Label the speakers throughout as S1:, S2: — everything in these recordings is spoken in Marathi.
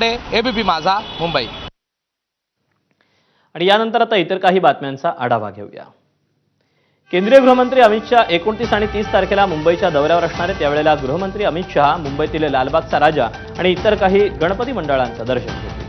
S1: एबीपी माझा मुंबई।
S2: आणि यानंतर आता इतर काही बातम्यांचा आढावा घेऊया। केंद्रीय गृहमंत्री अमित शाह 29 आणि 30 तारखेला मुंबईच्या दौऱ्यावर असणार आहेत। त्यावेळेला गृहमंत्री अमित शाह मुंबईतील लालबागचा राजा आणि इतर काही गणपती मंडळांचं दर्शन घेतील।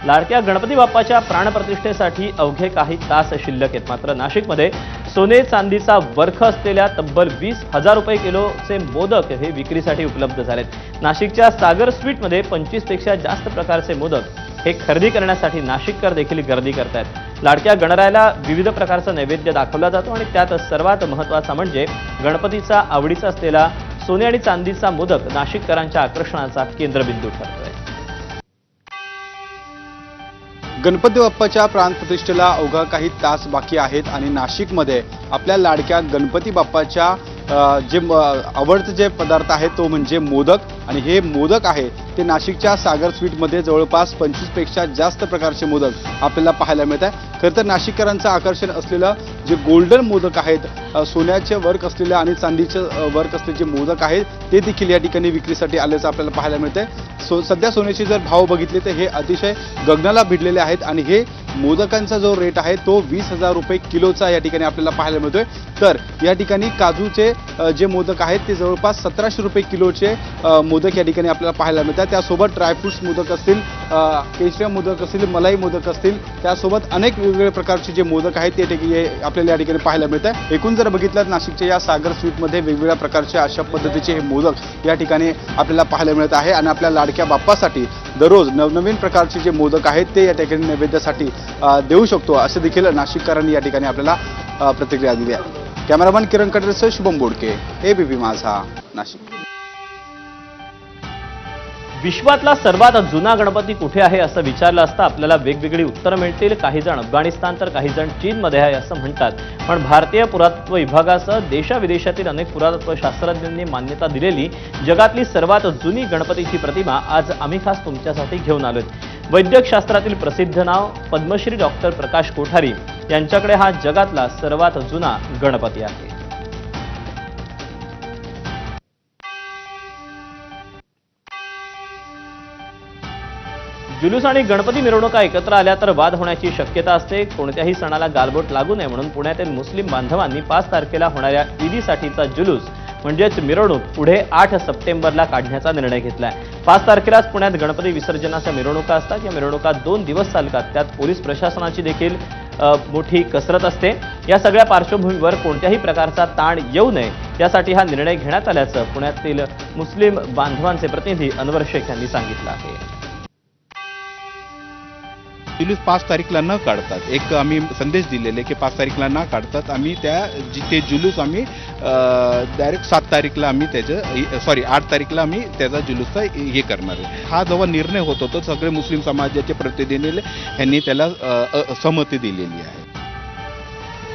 S2: लाडक्या गणपती बाप्पाच्या प्राणप्रतिष्ठेसाठी अवघे काही तास शिल्लक आहेत। मात्र नाशिकमध्ये सोने चांदीचा वर्ख असलेल्या तब्बल 20,000 रुपये किलोचे मोदक हे विक्रीसाठी उपलब्ध झालेत। नाशिकच्या सागर स्वीटमध्ये 25 पेक्षा जास्त प्रकारचे मोदक हे खरेदी करण्यासाठी नाशिककर देखील गर्दी करतात। लाडक्या गणरायाला विविध प्रकारचा नैवेद्य दाखवला जातो आणि त्यात सर्वात महत्त्वाचा म्हणजे गणपतीचा आवडीचा असलेला सोने आणि चांदीचा मोदक नाशिककरांच्या आकर्षणाचा केंद्रबिंदू ठरतोय।
S3: गणपती बाप्पाच्या प्राणप्रतिष्ठेला अवघा काही तास बाकी आहेत आणि नाशिकमध्ये आपल्या लाडक्या गणपती बाप्पाच्या जे आवडते जे पदार्थ आहे तो म्हणजे मोदक आणि हे मोदक आहे ते नाशिकच्या सागर स्वीटमध्ये जवळपास 25 पेक्षा जास्त प्रकारचे मोदक आपल्याला पाहायला मिळत आहे। खरं तर नाशिककरांचं आकर्षण असलेलं जे गोल्डन मोदक आहेत, सोन्याचे वर्क असलेले आणि चांदीचे वर्क असलेले जे मोदक आहेत ते देखील या ठिकाणी विक्रीसाठी आल्याचं आपल्याला पाहायला मिळतंय। सध्या सोन्याचे जर भाव बघितले तर हे अतिशय गगनाला भिडलेले आहेत आणि हे मोदकांचा जो रेट आहे तो 20,000 रुपये किलोचा या ठिकाणी आपल्याला पाहायला मिळतोय। तर या ठिकाणी काजूचे जे मोदक आहेत ते जवळपास 1700 रुपये किलोचे मोदक या ठिकाणी आपल्याला पाहायला मिळतात। त्यासोबत ड्रायफ्रुट्स मोदक असतील, केशरी मोदक असतील, मलाई मोदक असतील, त्यासोबत अनेक वेगवेगळ्या प्रकारचे जे मोदक आहेत ते आपल्याला या ठिकाणी पाहायला मिळतात। एकूण जर बघितलं नाशिकच्या या सागर स्वीटमध्ये वेगवेगळ्या प्रकारचे अशा पद्धतीचे हे मोदक या ठिकाणी आपल्याला पाहायला मिळत आहे आणि आपल्या लाडक्या बाप्पासाठी दररोज नवनवीन प्रकारचे जे मोदक आहेत ते या ठिकाणी नैवेद्यासाठी देऊ शकतो असं देखील नाशिककरांनी या ठिकाणी आपल्याला प्रतिक्रिया दिली आहे। कॅमेरामॅन किरण कटरेसह शुभम बोडके, एबीपी माझा, नाशिक।
S2: विश्वातला सर्वात जुना गणपती कुठे आहे असं विचारलं असता आपल्याला वेगवेगळी उत्तरं मिळतील। काही जण अफगाणिस्तान तर काही जण चीनमध्ये आहे असं म्हणतात। पण भारतीय पुरातत्व विभागासह देशाविदेशातील अनेक पुरातत्व शास्त्रज्ञांनी मान्यता दिलेली जगातली सर्वात जुनी गणपतीची प्रतिमा आज आम्ही खास तुमच्यासाठी घेऊन आलोय। वैद्यकशास्त्रातील प्रसिद्ध नाव पद्मश्री डॉक्टर प्रकाश कोठारी यांच्याकडे हा जगातला सर्वात जुना गणपती आहे। जुलूस आणि गणपती मिरवणुका एकत्र आल्या तर वाद होण्याची शक्यता असते। कोणत्याही सणाला गालबोट लागू नये म्हणून पुण्यातील मुस्लिम बांधवांनी 5 तारखेला होणाऱ्या ईदीसाठीचा जुलूस म्हणजेच मिरवणूक पुढे 8 सप्टेंबरला काढण्याचा निर्णय घेतलाय। 5 तारखेलाच पुण्यात गणपती विसर्जनाच्या मिरवणुका असतात। या मिरवणुका 2 दिवस चालतात। त्यात पोलीस प्रशासनाची देखील मोठी कसरत असते। या सगळ्या पार्श्वभूमीवर कोणत्याही प्रकारचा ताण येऊ नये यासाठी हा निर्णय घेण्यात आल्याचं पुण्यातील मुस्लिम बांधवांचे प्रतिनिधी अनवर शेख यांनी सांगितलं आहे।
S4: जुलूस 5 तारीखला न काढतात एक आम्ही संदेश दिलेले की 5 तारीखला न काढतात आम्ही ते जुलूस आम्ही डायरेक्ट 7 तारीखला आम्ही 8 तारीखला आम्ही त्याचा जुलूसचा हे करणार आहे। हा जेव्हा निर्णय होत होता सगळे मुस्लिम समाजाचे प्रतिनिधी यांनी त्याला सहमती दिलेली आहे।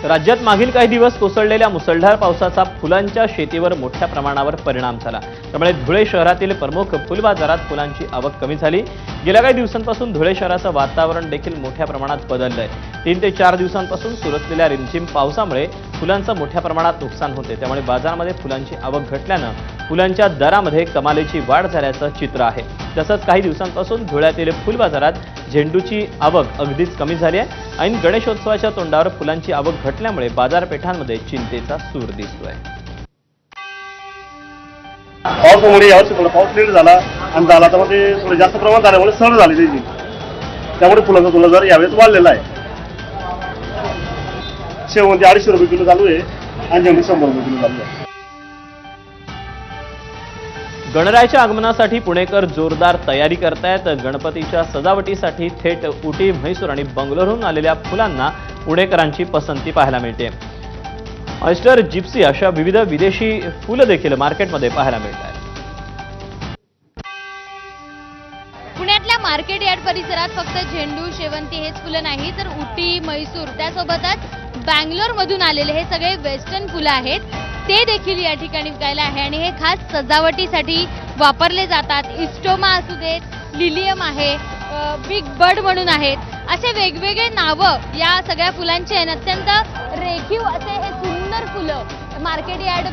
S2: राज्यात मागील काही दिवस कोसळलेल्या मुसळधार पावसाचा फुलांच्या शेतीवर मोठ्या प्रमाणावर परिणाम झाला। त्यामुळे धुळे शहरातील प्रमुख फुल बाजारात फुलांची आवक कमी झाली। गेल्या काही दिवसांपासून धुळे शहराचं वातावरण देखील मोठ्या प्रमाणात बदललंय। 3 ते 4 दिवसांपासून सुरू असलेल्या रिमझिम पावसामुळे फुलांचं मोठ्या प्रमाणात नुकसान होते। त्यामुळे बाजारामध्ये फुलांची आवक घटल्यानं फुलांच्या दरामध्ये कमालीची वाढ झाल्याचं चित्र आहे। तसंच काही दिवसांपासून धुळ्यातील फुल बाजारात झेंडूची आवक अगदीच कमी झाली आहे। ऐन गणेशोत्सवाच्या तोंडावर फुलांची आवक घटल्यामुळे बाजारपेठांमध्ये चिंतेचा सूर दिसतोय।
S5: पावसामुळे यावर्षी थोडा पाऊस लेट झाला आणि झाला तर ते थोडं जास्त प्रमाणात झाल्यामुळे सड झाली त्याची, त्यामुळे फुलांचा तुला जर यावेळेस वाढलेला आहे। शेवंती 250 रुपये किलो चालू आहे आणि झेंडू 100 रुपये किलो चालू आहे।
S2: गणरायाच्या आगमनासाठी पुणेकर जोरदार तयारी करतायत। गणपतीच्या सजावटीसाठी थेट उटी, म्हैसूर आणि बंगलोरहून आलेल्या फुलांना पुणेकरांची पसंती पाहायला मिळते। ऑयस्टर, जिप्सी अशा विविध विदेशी फुलं देखील मार्केटमध्ये पाहायला मिळतात।
S6: पुण्यातल्या मार्केट यार्ड परिसरात फक्त झेंडू, शेवंती हेच फुलं नाही तर उटी, म्हैसूर त्यासोबतच बँगलोर मधून आलेले हे सगळे वेस्टर्न फुलं आहेत ते देखील या ठिकाणी विकायला आहे आणि हे खास सजावटीसाठी वापरले जातात। इस्टोमा असू देत, लिलियम आहे, बिग बर्ड म्हणून आहेत, असे वेगवेगळे नावं या सगळ्या फुलांचे आहेत। अत्यंत रेखीव असे हे सुंदर फुलं मार्केट यार्ड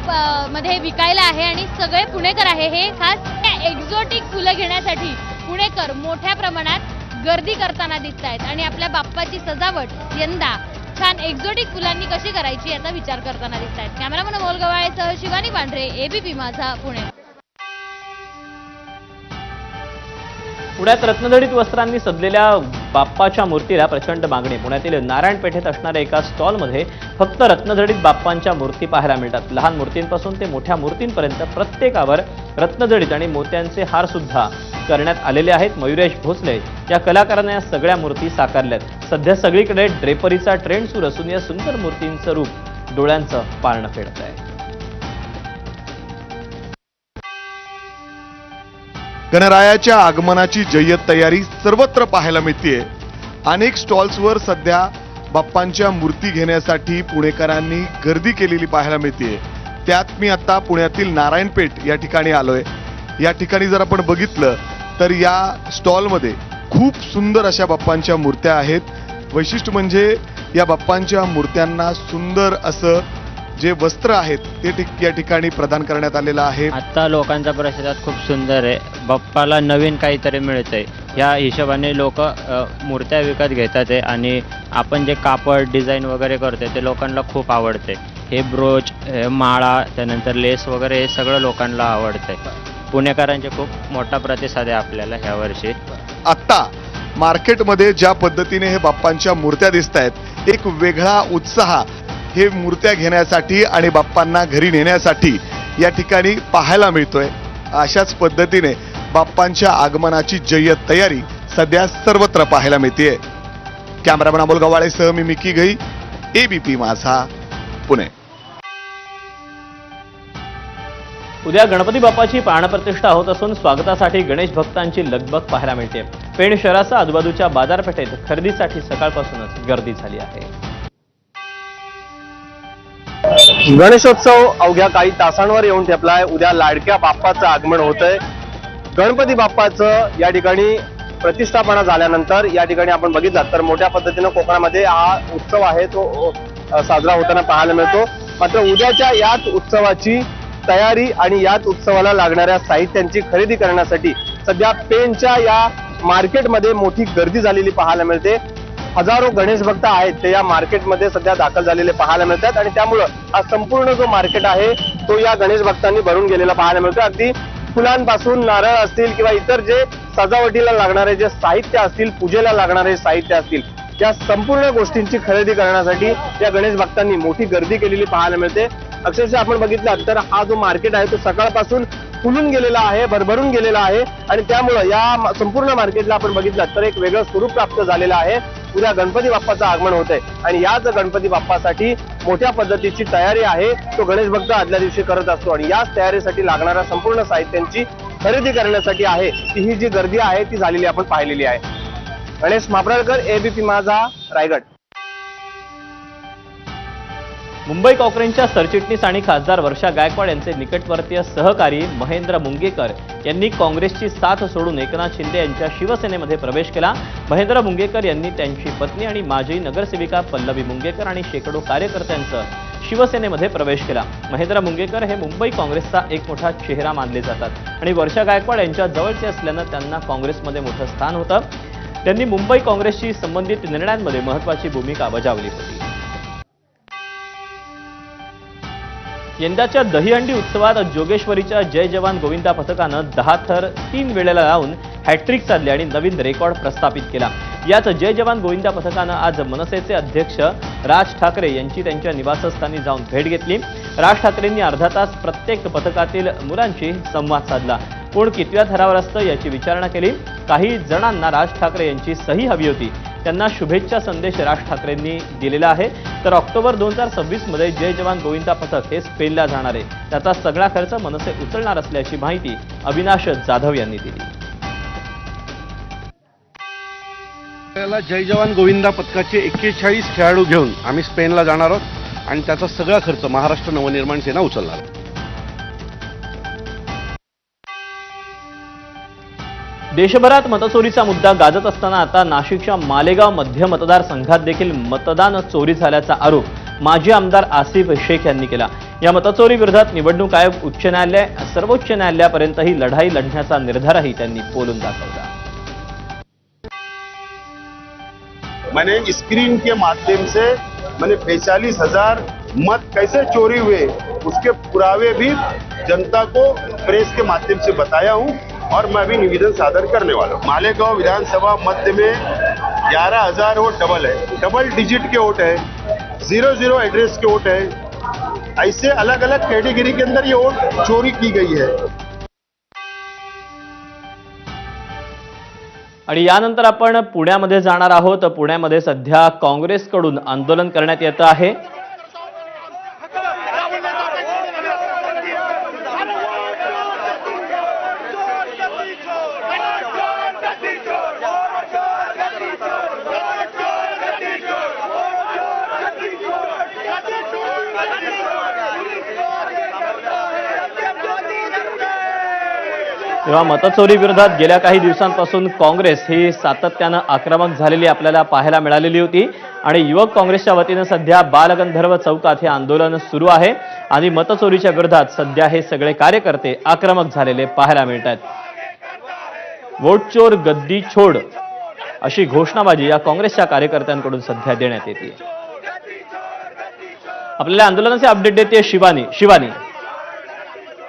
S6: मध्ये विकायला आहे आणि सगळे पुणेकर आहे हे खास एक्झॉटिक फुलं घेण्यासाठी पुणेकर मोठ्या प्रमाणात गर्दी करताना दिसत आहेत आणि आपल्या बाप्पाची सजावट यंदा छान एक्झॉटिक फुलांनी कशी करायची याचा विचार करताना दिसत आहेत. कॅमेरामन अमोल गवाळेसह शिवानी पांढरे, एबीपी माझा, पुणे.
S2: पुण्यात रत्नजडित वस्त्रांनी सजलेल्या बाप्पाच्या मूर्तीला प्रचंड मागणी. पुण्यातील नारायण पेठेत असणाऱ्या एका स्टॉलमध्ये फक्त रत्नजडित बाप्पांच्या मूर्ती पाहायला मिळतात. लहान मूर्तींपासून ते मोठ्या मूर्तींपर्यंत प्रत्येकावर रत्नजडित आणि मोत्यांचे हार सुद्धा करण्यात आलेले आहेत. मयुरेश भोसले या कलाकाराने या सगळ्या मूर्ती साकारल्यात. सध्या सगळीकडे ड्रेपरीचा ट्रेंड सुरू असून या सुंदर मूर्तींचं रूप डोळ्यांचं पारणं फेडत आहे.
S7: गणरायाच्या आगमनाची जय्यत तयारी सर्वत्र पाहायला मिळतेय. अनेक स्टॉल्सवर सध्या बाप्पांच्या मूर्ती घेण्यासाठी पुणेकरांनी गर्दी केलेली पाहायला मिळतेय. त्यात मी आता पुण्यातील नारायणपेठ या ठिकाणी आलोय. या ठिकाणी जर आपण बघितलं तर या स्टॉलमध्ये खूप सुंदर अशा बाप्पांच्या मूर्त्या आहेत. वैशिष्ट्य म्हणजे या बाप्पांच्या मूर्त्यांना सुंदर असं जे वस्त्र आहेत ते या ठिकाणी प्रदान करण्यात आलेलं आहे.
S8: आता लोकांचा प्रतिसाद खूप सुंदर आहे. बाप्पाला नवीन काहीतरी मिळतंय या हिशोबाने लोक मूर्त्या विकत घेतात आहे आणि आपण जे कापड डिझाईन वगैरे करतोय ते लोकांना खूप आवडते. हे ब्रोच, हे माळा, त्यानंतर लेस वगैरे हे सगळं लोकांना आवडतंय. पुणेकरांचे खूप मोठा प्रतिसाद आहे आपल्याला ह्या वर्षी.
S7: आता मार्केटमध्ये ज्या पद्धतीने हे बाप्पांच्या मूर्त्या दिसत आहेत, एक वेगळा उत्साह हे मूर्त्या घेण्यासाठी आणि बाप्पांना घरी नेण्यासाठी या ठिकाणी पाहायला मिळतोय. अशाच पद्धतीने बाप्पांच्या आगमनाची जय्यत तयारी सध्या सर्वत्र पाहायला मिळतेय. कॅमेरामन अमोल गवाळेसह मी मिकी घई, एबीपी माझा, पुणे.
S2: उद्या गणपती बाप्पाची प्राणप्रतिष्ठा होत असून स्वागतासाठी गणेश भक्तांची लगबग पाहायला मिळते. पेण शहरासह आजूबाजूच्या बाजारपेठेत खरेदीसाठी सकाळपासूनच गर्दी झाली आहे.
S5: गणेशोत्सव अवघ्या काही तासांवर येऊन ठेपलाय. उद्या लाडक्या बाप्पाचं आगमन होतंय. गणपती बाप्पाचं या ठिकाणी प्रतिष्ठापना झाल्यानंतर या ठिकाणी आपण बघितलं तर मोठ्या पद्धतीनं कोकणामध्ये हा उत्सव आहे तो साजरा होताना पाहायला मिळतो. मात्र उद्याच्या याच उत्सवाची तयारी आणि याच उत्सवाला लागणाऱ्या साहित्यांची खरेदी करण्यासाठी सध्या पेणच्या या मार्केटमध्ये मोठी गर्दी झालेली पाहायला मिळते. हजारो गणेश भक्त आहेत ते या मार्केटमध्ये सध्या दाखल झालेले पाहायला मिळतात आणि त्यामुळं हा संपूर्ण जो मार्केट आहे तो या गणेश भक्तांनी भरून गेलेला पाहायला मिळतो. अगदी फुलांपासून नारळ असतील किंवा इतर जे सजावटीला लागणारे जे साहित्य असतील, पूजेला लागणारे साहित्य असतील, या संपूर्ण गोष्टींची खरेदी करण्यासाठी या गणेश भक्तांनी मोठी गर्दी केलेली पाहायला मिळते. अक्षरशः आपण बघितलं तर हा जो मार्केट आहे तो सकाळपासून फुलून गेलेला आहे, भरभरून गेलेला आहे आणि त्यामुळं या संपूर्ण मार्केटला आपण बघितलं तर एक वेगळं स्वरूप प्राप्त झालेलं आहे. उद्या गणपती बाप्पाचं आगमन होतंय आणि याच गणपती बाप्पासाठी मोठ्या पद्धतीची तयारी आहे तो गणेश भक्त आदल्या दिवशी करत असतो आणि याच तयारीसाठी लागणाऱ्या संपूर्ण साहित्यांची खरेदी करण्यासाठी आहे ती ही जी गर्दी आहे ती झालेली आपण पाहिलेली आहे. गणेश मापराळकर, एबीपी माझा, रायगड.
S2: मुंबई काँग्रेसच्या सरचिटणीस आणि खासदार वर्षा गायकवाड यांचे निकटवर्तीय सहकारी महेंद्र मुंगेकर यांनी काँग्रेसची साथ सोडून एकनाथ शिंदे यांच्या शिवसेनेमध्ये प्रवेश केला. महेंद्र मुंगेकर यांनी त्यांची पत्नी आणि माजी नगरसेविका पल्लवी मुंगेकर आणि शेकडो कार्यकर्त्यांसह शिवसेनेमध्ये प्रवेश केला. महेंद्र मुंगेकर हे मुंबई काँग्रेसचा एक मोठा चेहरा मानले जातात आणि वर्षा गायकवाड यांच्या जवळचे असल्यानं त्यांना काँग्रेसमध्ये मोठं स्थान होतं. त्यांनी मुंबई काँग्रेसशी संबंधित निर्णयांमध्ये महत्त्वाची भूमिका बजावली होती. यंदाच्या दहीहंडी उत्सवात जोगेश्वरीच्या जय जवान गोविंदा पथकानं 10 थर 3 वेळेला लावून हॅट्रिक साधली आणि नवीन रेकॉर्ड प्रस्थापित केला. याच जय जवान गोविंदा पथकानं आज मनसेचे अध्यक्ष राज ठाकरे यांची त्यांच्या निवासस्थानी जाऊन भेट घेतली. राज ठाकरेंनी अर्धा तास प्रत्येक पथकातील मुलांशी संवाद साधला. कोण कितव्या थरावर असतं याची विचारणा केली. काही जणांना राज ठाकरे यांची सही हवी होती. त्यांना शुभेच्छा संदेश राज ठाकरेंनी दिलेला आहे. तर ऑक्टोबर 2026 मध्ये जय जवान गोविंदा पथक हे स्पेनला जाणार आहे. त्याचा सगळा खर्च मनसे उचलणार असल्याची माहिती अविनाश जाधव यांनी दिली.
S9: जय जवान गोविंदा पथकाचे 41 खेळाडू घेऊन आम्ही स्पेनला जाणार आहोत आणि त्याचा सगळा खर्च महाराष्ट्र नवनिर्माण सेना उचलणार आहे.
S2: देशभरात मतचोरीचा मुद्दा गाजत असताना आता नाशिकच्या मालेगाव मध्य मतदारसंघात देखील मतदान चोरी झाल्याचा आरोप माजी आमदार आसिफ शेख यांनी केला. या मतचोरी विरोधात निवडणूक आयोग, उच्च न्यायालय, सर्वोच्च न्यायालयापर्यंतही लढाई लढण्याचा निर्धारही त्यांनी बोलून दाखवला.
S10: मैंने स्क्रीन के माध्यम से मैंने 45,000 मत कैसे चोरी हुए उसके पुरावे भी जनता को प्रेस के माध्यम से बताया हूं और मैं भी निवेदन सादर करने वाला हूं. मालेगांव विधानसभा मध्य में 11,000 वोट डबल है, डबल डिजिट के वोट है, 0-0 एड्रेस के वोट है. ऐसे अलग अलग कैटेगरी के अंदर ये वोट चोरी की गई है.
S2: आणि यानंतर आपण पुण्यामध्ये जाणार आहोत. पुण्यामध्ये सध्या काँग्रेसकडून आंदोलन करण्यात येत आहे. तेव्हा मतचोरी विरोधात गेल्या काही दिवसांपासून काँग्रेस ही सातत्यानं आक्रमक झालेली आपल्याला पाहायला मिळालेली होती आणि युवक काँग्रेसच्या वतीनं सध्या बालगंधर्व चौकात हे आंदोलन सुरू आहे आणि मतचोरीच्या विरोधात सध्या हे सगळे कार्यकर्ते आक्रमक झालेले पाहायला मिळत आहेत. वोट चोर गद्दी छोड अशी घोषणाबाजी या काँग्रेसच्या कार्यकर्त्यांकडून सध्या देण्यात येते. आपल्याला आंदोलनाचे अपडेट देते शिवानी.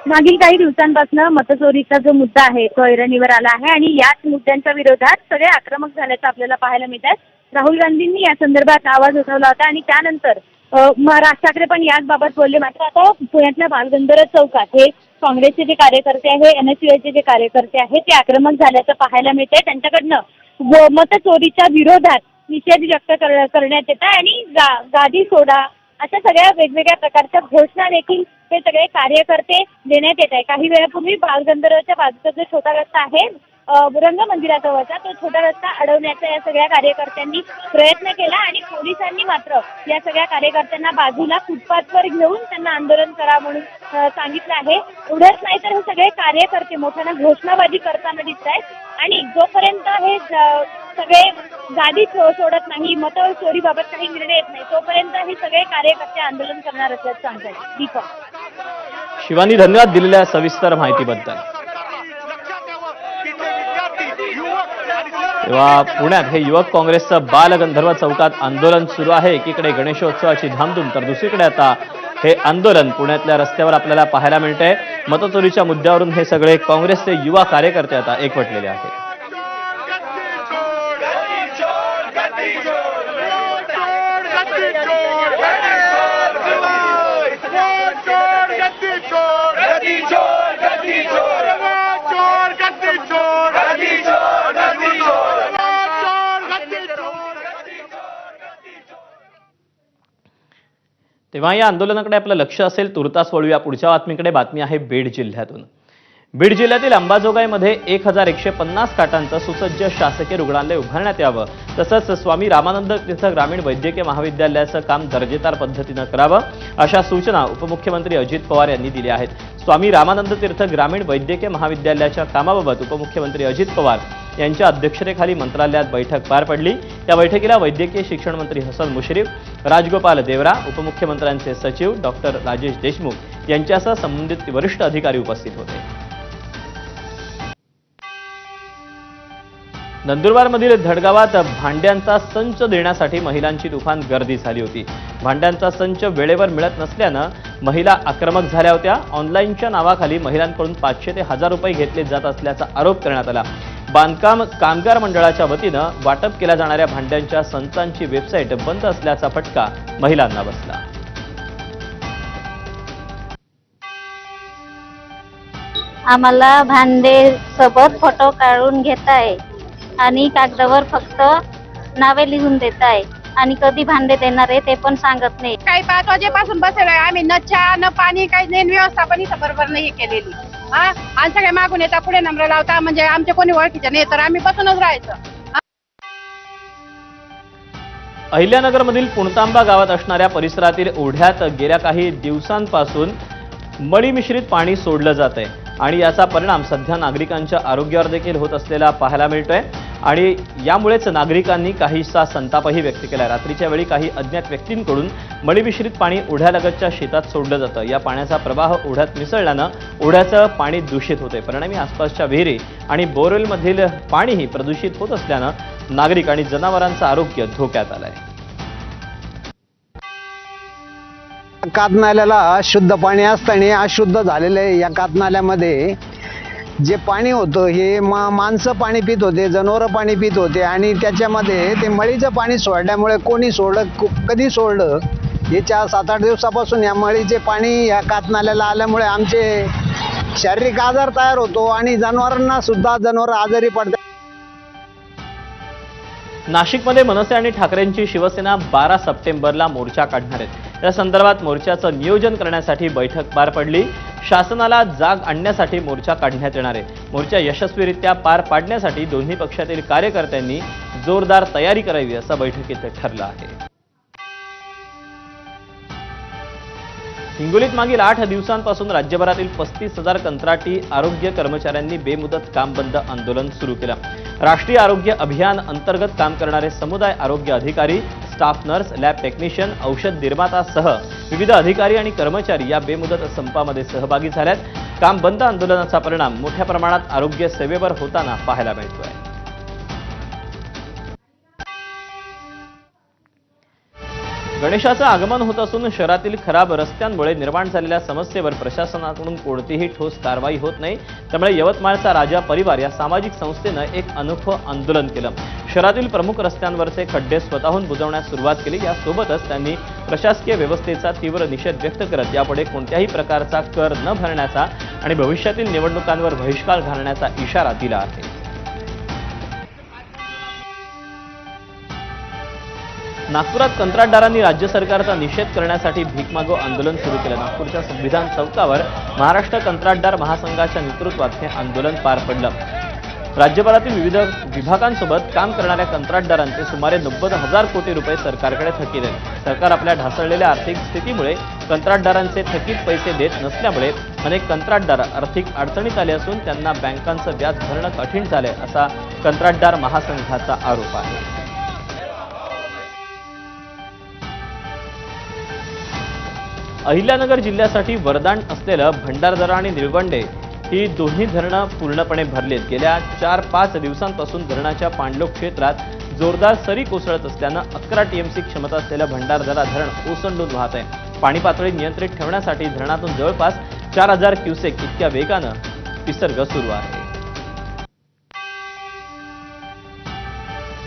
S11: मागील काही दिवसांपासून मतचोरीचा जो मुद्दा आहे तो ऐरणीवर आला आहे आणि याच मुद्द्यांच्या विरोधात सगळे आक्रमक झाल्याचं आपल्याला पाहायला मिळत आहे. राहुल गांधींनी या संदर्भात आवाज उठवला होता आणि त्यानंतर राज ठाकरे पण याच बाबत बोलले. मात्र आता पुण्यातल्या बालगंधर्व चौकात हे काँग्रेसचे जे कार्यकर्ते आहे, NSUचे जे कार्यकर्ते आहेत ते आक्रमक झाल्याचं पाहायला मिळत आहे. त्यांच्याकडनं मतचोरीच्या विरोधात निषेध व्यक्त करण्यात येत आहे आणि गादी सोडा अशा सगळ्या वेगवेगळ्या प्रकारच्या घोषणा देखील हे सगळे कार्यकर्ते देण्यात येत आहे. काही वेळापूर्वी बालगंधर्वच्या बाजूचा जो छोटा रस्ता आहे रंग मंदिराजवळचा तो छोटा रस्ता अडवण्याचा या सगळ्या कार्यकर्त्यांनी प्रयत्न केला आणि पोलिसांनी मात्र या सगळ्या कार्यकर्त्यांना बाजूला फुटपाथवर घेऊन त्यांना आंदोलन करा म्हणून सांगितलं आहे. एवढंच नाही तर हे सगळे कार्यकर्ते मोठ्यानं घोषणाबाजी करताना दिसत आहेत आणि जोपर्यंत हे सगळे गादी सोडत नाही, मतचोरीबाबत काही निर्णय येत नाही तोपर्यंत हे सगळे कार्यकर्ते आंदोलन करणार असल्याचं सांगतात. दीपक.
S2: शिवानी, धन्यवाद दिलेल्या सविस्तर माहितीबद्दल. तेव्हा पुण्यात हे युवक काँग्रेसचं बालगंधर्व चौकात आंदोलन सुरू आहे. एकीकडे गणेशोत्सवाची धामधूम तर दुसरीकडे आता हे आंदोलन पुण्यातल्या रस्त्यावर आपल्याला पाहायला मिळतंय. मतचोरीच्या मुद्द्यावरून हे सगळे काँग्रेसचे युवा कार्यकर्ते आता एकवटलेले आहेत. तेव्हा या आंदोलनाकडे आपलं लक्ष असेल. तुर्तास वळूया पुढच्या बातमीकडे. बातमी आहे बीड जिल्ह्यातून. बीड जिल्ह्यातील अंबाजोगाईमध्ये 1150 खाटांचं सुसज्ज शासकीय रुग्णालय उभारण्यात यावं, तसंच स्वामी रामानंद तीर्थ ग्रामीण वैद्यकीय महाविद्यालयाचं काम दर्जेदार पद्धतीनं करावं अशा सूचना उपमुख्यमंत्री अजित पवार यांनी दिल्या आहेत. स्वामी रामानंद तीर्थ ग्रामीण वैद्यकीय महाविद्यालयाच्या कामाबाबत उपमुख्यमंत्री अजित पवार यांच्या अध्यक्षतेखाली मंत्रालयात बैठक पार पडली. या बैठकीला वैद्यकीय शिक्षण मंत्री हसन मुश्रीफ, राजगोपाल देवरा, उपमुख्यमंत्र्यांचे सचिव डॉक्टर राजेश देशमुख यांच्यासह संबंधित वरिष्ठ अधिकारी उपस्थित होते. नंदुरबारमधील धडगावात भांड्यांचा संच देण्यासाठी महिलांची तुफान गर्दी झाली होती. भांड्यांचा संच वेळेवर मिळत नसल्यानं महिला आक्रमक झाल्या होत्या. ऑनलाईनच्या नावाखाली महिलांकडून 500 ते 1000 रुपये घेतले जात असल्याचा आरोप करण्यात आला. बांधकाम कामगार मंडळाच्या वतीनं वाटप केल्या जाणाऱ्या भांड्यांच्या संचांची वेबसाईट बंद असल्याचा फटका महिलांना बसला.
S12: आम्हाला भांडे सोबत फोटो काढून घेत आहे आणि कागदावर फक्त नावे लिहून देत आहे आणि कधी भांडे देणार आहे ते पण सांगत नाही.
S11: काही 5 वाजेपासून बसलोय आम्ही, न चहा न पाणी, काही नाही, व्यवस्था पण इथं बरोबर नाही केलेली. आणि सगळे मागून येतात, पुढे नंबर लावता, म्हणजे आमच्या कोणी ओळखीचे नाही तर आम्ही बसूनच राहायचं.
S2: अहिल्यानगरमधील पुणतांबा गावात असणाऱ्या परिसरातील ओढ्यात गेल्या काही दिवसांपासून मळीमिश्रित पाणी सोडलं जात आहे आणि याचा परिणाम सध्या नागरिकांच्या आरोग्यावर देखील होत असलेला पाहायला मिळतोय. आणि यामुळेच नागरिकांनी काहीसा संतापही व्यक्त केला. रात्रीच्या वेळी काही अज्ञात व्यक्तींकडून मळीमिश्रित पाणी ओढ्यालगतच्या शेतात सोडलं जातं. या पाण्याचा प्रवाह ओढ्यात मिसळल्यानं ओढ्याचं पाणी दूषित होते. परिणामी आसपासच्या विहिरी आणि बोरवेलमधील पाणीही प्रदूषित होत असल्यानं नागरिक आणि जनावरांचं आरोग्य धोक्यात आलंय.
S13: कातनाल्याला शुद्ध पाणी असताना अशुद्ध झालेले या कातनाल्यामध्ये जे पाणी होतं हे माणसं पाणी पित होते, जनावरं पाणी पित होते आणि त्याच्यामध्ये ते मळीचं पाणी सोडल्यामुळे कोणी सोडलं, कधी सोडलं, हे 7-8 दिवसापासून या मळीचे पाणी या कातनाल्याला आल्यामुळे आमचे शारीरिक आजार तयार होतो आणि जनावरांना सुद्धा जनावरं आजारी पडतात.
S2: नाशिकमध्ये मनसे आणि ठाकरेंची शिवसेना 12 सप्टेंबरला मोर्चा काढणार आहेत. या संदर्भात मोर्चाचं नियोजन करण्यासाठी बैठक पार पडली. शासनाला जाग आणण्यासाठी मोर्चा काढण्यात येणार आहे. मोर्चा यशस्वीरित्या पार पाडण्यासाठी दोन्ही पक्षातील कार्यकर्त्यांनी जोरदार तयारी करावी असं बैठकीत ठरलं आहे. हिंगोलीत मागील 8 दिवसांपासून राज्यभरातील 35,000 कंत्राटी आरोग्य कर्मचाऱ्यांनी बेमुदत काम बंद आंदोलन सुरू केलं. राष्ट्रीय आरोग्य अभियान अंतर्गत काम करणारे समुदाय आरोग्य अधिकारी, स्टाफ नर्स, लॅब टेक्निशियन, औषध निर्मातासह विविध अधिकारी आणि कर्मचारी या बेमुदत संपामध्ये सहभागी झाल्यात. काम बंद आंदोलनाचा परिणाम मोठ्या प्रमाणात आरोग्य सेवेवर होताना पाहायला मिळतोय. गणेशाचं आगमन होत असून शहरातील खराब रस्त्यांमुळे निर्माण झालेल्या समस्येवर प्रशासनाकडून कोणतीही ठोस कारवाई होत नाही. त्यामुळे यवतमाळचा राजा परिवार या सामाजिक संस्थेनं एक अनोखं आंदोलन केलं. शहरातील प्रमुख रस्त्यांवरचे खड्डे स्वतःहून बुजवण्यास सुरुवात केली. यासोबतच त्यांनी प्रशासकीय व्यवस्थेचा तीव्र निषेध व्यक्त करत यापुढे कोणत्याही प्रकारचा कर न भरण्याचा आणि भविष्यातील निवडणुकांवर बहिष्कार घालण्याचा इशारा दिला आहे. नागपुरात कंत्राटदारांनी राज्य सरकारचा निषेध करण्यासाठी भीक मागो आंदोलन सुरू केलं. नागपूरच्या संविधान चौकावर महाराष्ट्र कंत्राटदार महासंघाच्या नेतृत्वात हे आंदोलन पार पडलं. राज्यभरातील विविध विभागांसोबत काम करणाऱ्या कंत्राटदारांचे सुमारे 90,000 कोटी रुपये सरकारकडे थकीत आहेत. सरकार आपल्या ढासळलेल्या आर्थिक स्थितीमुळे कंत्राटदारांचे थकीत पैसे देत नसल्यामुळे अनेक कंत्राटदार आर्थिक अडचणीत आले असून त्यांना बँकांचं व्याज भरणं कठीण झालंय असा कंत्राटदार महासंघाचा आरोप आहे. अहिल्यानगर जिल्ह्यासाठी वरदान असलेलं भंडारदरा आणि निळवंडे ही दोन्ही धरणं पूर्णपणे भरलीत. गेल्या 4-5 दिवसांपासून धरणाच्या पाणलोट क्षेत्रात जोरदार सरी कोसळत असल्यानं 11 TMC क्षमता असलेलं भंडारदरा धरण ओसंडून वाहत आहे. पाणी पातळी नियंत्रित ठेवण्यासाठी धरणातून जवळपास 4,000 क्युसेक इतक्या वेगानं विसर्ग सुरू आहे.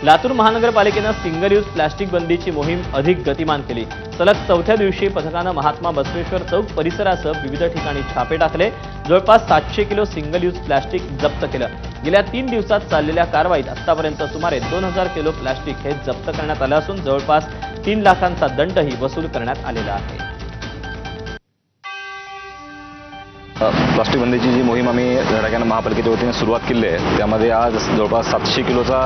S2: लातूर महानगरपालिकेनं सिंगल यूज प्लास्टिक बंदीची मोहीम अधिक गतिमान केली. सलग 4थ्या दिवशी पथकानं महात्मा बसवेश्वर चौक परिसरासह विविध ठिकाणी छापे टाकले. जवळपास 700 किलो सिंगल यूज प्लास्टिक जप्त केलं. गेल्या 3 दिवसात चाललेल्या कारवाईत आतापर्यंत सुमारे 2,000 किलो प्लास्टिक हे जप्त करण्यात आलं असून जवळपास 3 लाखांचा दंडही वसूल करण्यात आलेला आहे.
S14: प्लास्टिक बंदीची जी मोहीम आम्ही धडाक्यानं महापालिकेच्या वतीने सुरुवात केली आहे त्यामध्ये आज जवळपास 700 किलोचा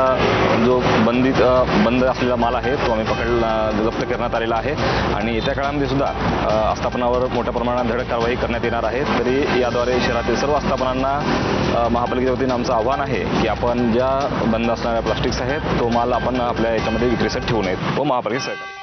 S14: जो बंद असलेला माल आहे तो आम्ही जप्त करण्यात आलेला आहे आणि येत्या काळामध्ये सुद्धा आस्थापनावर मोठ्या प्रमाणात धडक कारवाई करण्यात येणार आहे. तरी याद्वारे शहरातील सर्व आस्थापनांना महापालिकेच्या वतीने आमचं आव्हान आहे की आपण ज्या बंद असणाऱ्या प्लास्टिक्स आहेत तो माल आपण आपल्या याच्यामध्ये विक्रीसाठी ठेवू नयेत व महापालिकेत सहकार्य.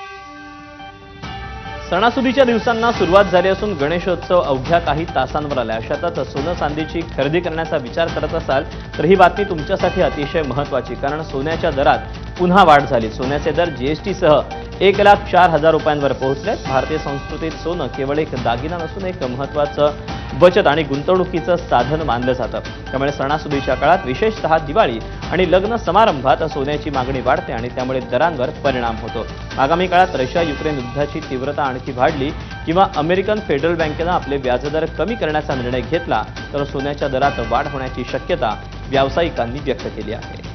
S2: सणासुदीच्या दिवसांना सुरुवात झाली असून गणेशोत्सव अवघ्या काही तासांवर आला. अशातच सोनं चांदीची खरेदी करण्याचा विचार करत असाल तर ही बातमी तुमच्यासाठी अतिशय महत्त्वाची, कारण सोन्याच्या दरात पुन्हा वाढ झाली. सोन्याचे दर GST सह 1,04,000 रुपयांवर पोहोचले. भारतीय संस्कृतीत सोनं केवळ एक दागिना नसून एक महत्त्वाचं बचत आणि गुंतवणुकीचं साधन मानलं जातं. त्यामुळे सणासुदीच्या काळात विशेषतः दिवाळी आणि लग्न समारंभात सोन्याची मागणी वाढते आणि त्यामुळे दरांवर परिणाम होतो. आगामी काळात रशिया-युक्रेन युद्धाची तीव्रता आणखी वाढली किंवा अमेरिकन फेडरल बँकेनं आपले व्याजदर कमी करण्याचा निर्णय घेतला तर सोन्याच्या दरात वाढ होण्याची शक्यता व्यावसायिकांनी व्यक्त केली आहे.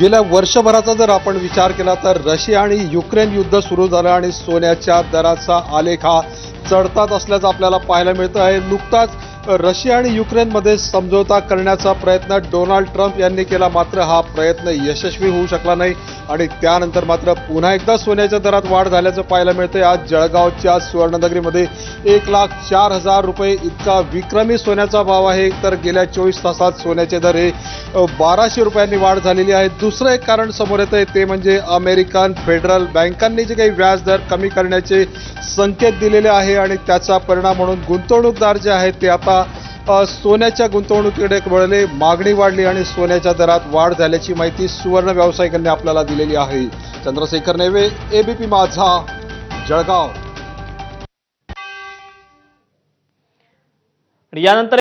S15: गेल्या वर्षभराचा जर आपण विचार केला तर रशिया आणि युक्रेन युद्ध सुरू झालं आणि सोन्याच्या दराचा आलेख हा चढताच असल्याचं आपल्याला पाहायला मिळतं आहे. नुकताच रशिया आणि युक्रेनमध्ये समझोता करण्याचा प्रयत्न डोनाल्ड ट्रम्प यांनी केला, मात्र हा प्रयत्न यशस्वी होऊ शकला नाही आणि त्यानंतर मात्र पुन्हा एकदा सोन्याच्या दरात वाढ झाल्याचं पाहायला मिळतंय. आज जळगावच्या सुवर्णनगरीमध्ये 1,04,000 रुपये इतका विक्रमी सोन्याचा भाव आहे, तर गेल्या 24 तासात सोन्याचे दर हे 1,200 रुपयांनी वाढ झालेली आहे. दुसरं एक कारण समोर येतंय ते म्हणजे अमेरिकन फेडरल बँकांनी जे काही व्याज दर कमी करण्याचे संकेत दिलेले आहे आणि त्याचा परिणाम म्हणून गुंतवणूकदार जे आहेत ते आता सोन्याच्या गुंतवणुकीकडे वळले. मागणी वाढली आणि सोन्याच्या दरात वाढ झाल्याची माहिती सुवर्ण व्यावसायिकांनी आपल्याला दिलेली आहे. चंद्रशेखर नेवे, एबीपी माझा, जळगाव.
S2: यानंतर